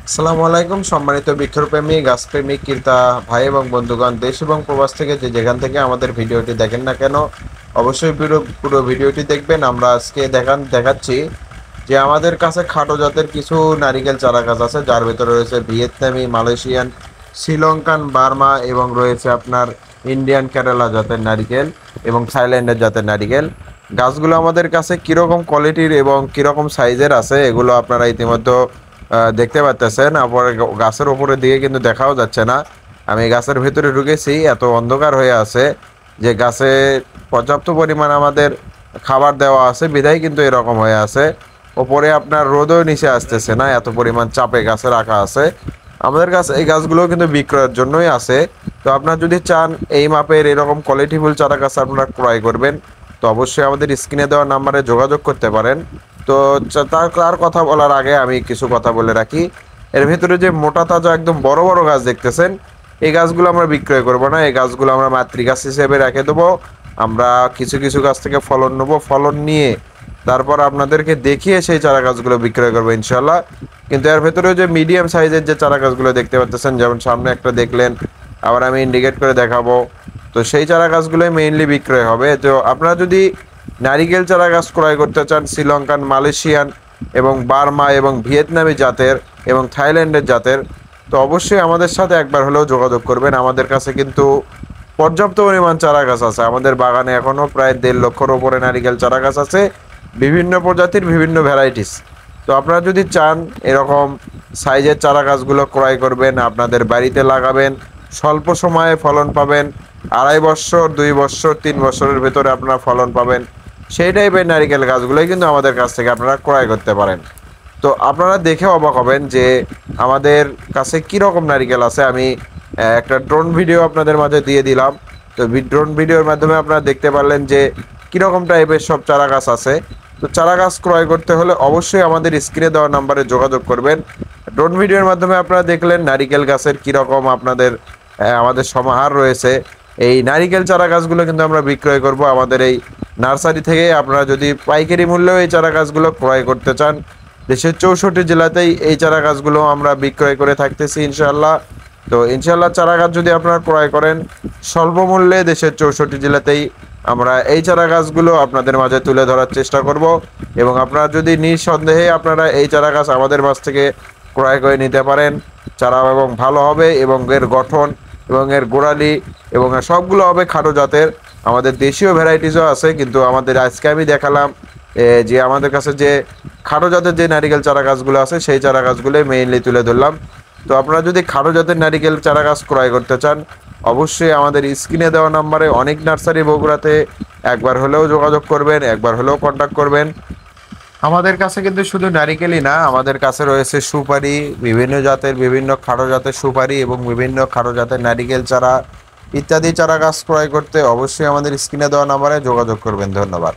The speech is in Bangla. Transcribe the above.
আসসালামু আলাইকুম সম্মানিত বৃক্ষপ্রেমী গাছপ্রেমী ক্রেতা ভাই এবং বন্ধুগণ, দেশ এবং প্রবাস থেকে যে যেখান থেকে আমাদের ভিডিওটি দেখেন না কেন অবশ্যই পুরো ভিডিওটি দেখবেন। আমরা আজকে দেখাচ্ছি যে আমাদের কাছে খাটো জাতের কিছু নারিকেল চারা গাছ আছে, যার ভিতরে রয়েছে ভিয়েতনামি, মালয়েশিয়ান, শ্রীলঙ্কান, বার্মা এবং রয়েছে আপনার ইন্ডিয়ান কেরালা জাতের নারিকেল এবং থাইল্যান্ডের জাতের নারিকেল। গাছগুলো আমাদের কাছে কীরকম কোয়ালিটির এবং কীরকম সাইজের আছে এগুলো আপনারা ইতিমধ্যে দেখতে পাচ্ছেন। আবার গাছের উপরের দিকে কিন্তু দেখাও যাচ্ছে না। আমি গাছের ভেতরে ঢুকেছি, এত অন্ধকার হয়ে আছে যে গাছে পর্যাপ্ত পরিমাণ আমাদের খাবার দেওয়া আছে বিধায় কিন্তু এরকম হয়ে আছে। ওপরে আপনার রোদও নিচে আসতেছে না, এত পরিমাণ চাপে গাছে রাখা আছে। আমাদের কাছে এই গাছগুলো কিন্তু বিক্রয়ের জন্যই আছে। তো আপনার যদি চান এই মাপের এরকম কোয়ালিটিফুল চারা গাছ আপনারা ক্রয় করবেন, তো অবশ্যই আমাদের স্ক্রিনে দেওয়া নাম্বারে যোগাযোগ করতে পারেন। তো তার কথা বলার আগে আমি কিছু কথা বলে রাখি। এর ভেতরে যে মোটা তাজা একদম বড় বড় গাছ দেখতেছেন, এই গাছগুলো আমরা বিক্রয় করব না। এই গাছগুলো আমরা মাতৃ গাছ হিসেবে রেখে দেবো। আমরা কিছু কিছু গাছ থেকে ফলন নেবো, ফলন নিয়ে তারপর আপনাদেরকে দেখিয়ে সেই চারা গাছগুলো বিক্রয় করবো ইনশাল্লাহ। কিন্তু এর ভেতরে যে মিডিয়াম সাইজের যে চারা গাছগুলো দেখতে পাচ্ছেন, যেমন সামনে একটা দেখলেন, আবার আমি ইন্ডিকেট করে দেখাবো, তো সেই চারা গাছগুলোই মেইনলি বিক্রয় হবে। তো আপনারা যদি নারিকেল চারা গাছ ক্রয় করতে চান শ্রীলঙ্কান, মালয়েশিয়ান এবং বার্মা এবং ভিয়েতনামি জাতের এবং থাইল্যান্ডের জাতের, তো অবশ্যই আমাদের সাথে একবার হলেও যোগাযোগ করবেন। আমাদের কাছে কিন্তু পর্যাপ্ত পরিমাণ চারা গাছ আছে। আমাদের বাগানে এখনও প্রায় 1.5 লক্ষর ওপরে নারিকেল চারা গাছ আছে, বিভিন্ন প্রজাতির, বিভিন্ন ভ্যারাইটিস। তো আপনারা যদি চান এরকম সাইজের চারা গাছগুলো ক্রয় করবেন, আপনাদের বাড়িতে লাগাবেন, স্বল্প সময়ে ফলন পাবেন, 2.5 বছর, 2 বছর, 3 বছরের ভেতরে আপনারা ফলন পাবেন, সেই টাইপের নারিকেল গাছগুলোই কিন্তু আমাদের কাছ থেকে আপনারা ক্রয় করতে পারেন। তো আপনারা দেখে অবাক হবেন যে আমাদের কাছে কীরকম নারিকেল আছে। আমি একটা ড্রোন ভিডিও আপনাদের মাঝে দিয়ে দিলাম। তো ড্রোন ভিডিওর মাধ্যমে আপনারা দেখতে পারলেন যে কীরকম টাইপের সব চারা গাছ আছে। তো চারা গাছ ক্রয় করতে হলে অবশ্যই আমাদের স্ক্রিনে দেওয়া নাম্বারে যোগাযোগ করবেন। ড্রোন ভিডিওর মাধ্যমে আপনারা দেখলেন নারিকেল গাছের কীরকম আপনাদের আমাদের সমাহার রয়েছে। এই নারিকেল চারা গাছগুলো কিন্তু আমরা বিক্রয় করব আমাদের এই নার্সারি থেকে। আপনারা যদি পাইকারি মূল্যেও এই চারা গাছগুলো ক্রয় করতে চান, দেশের 64 জেলাতেই এই চারা গাছগুলো আমরা বিক্রয় করে থাকতেছি ইনশাআল্লাহ। তো ইনশাআল্লাহ চারা গাছ যদি আপনারা ক্রয় করেন স্বল্প মূল্যে দেশের 64 জেলাতেই আমরা এই চারা গাছগুলো আপনাদের মাঝে তুলে ধরার চেষ্টা করব। এবং আপনারা যদি নিঃসন্দেহে আপনারা এই চারা গাছ আমাদের কাছ থেকে ক্রয় করে নিতে পারেন, চারা এবং ভালো হবে এবং এর গঠন এবং এর গোড়ালি এবং সবগুলো হবে খাটো জাতের। আমাদের দেশীয় ভ্যারাইটিসও আছে, কিন্তু আমাদের আজকে আমি দেখালাম যে আমাদের কাছে যে খাটো জাতের যে নারিকেল চারা গাছগুলো আছে সেই চারা গাছগুলোই মেইনলি তুলে ধরলাম। তো আপনারা যদি খাটো জাতের নারিকেল চারা গাছ ক্রয় করতে চান অবশ্যই আমাদের স্ক্রিনে দেওয়া নাম্বারে অনেক নার্সারি বগুড়াতে একবার হলেও যোগাযোগ করবেন, একবার হলেও কন্ট্যাক্ট করবেন। আমাদের কাছে কিন্তু শুধু নারিকেলই না, আমাদের কাছে রয়েছে সুপারি, বিভিন্ন জাতের, বিভিন্ন খাটো জাতের সুপারি এবং বিভিন্ন খাটো জাতের নারিকেল চারা ইত্যাদি। চারা গাছ ক্রয় করতে অবশ্যই আমাদের স্ক্রিনে দেওয়া নাম্বারে যোগাযোগ করবেন। ধন্যবাদ।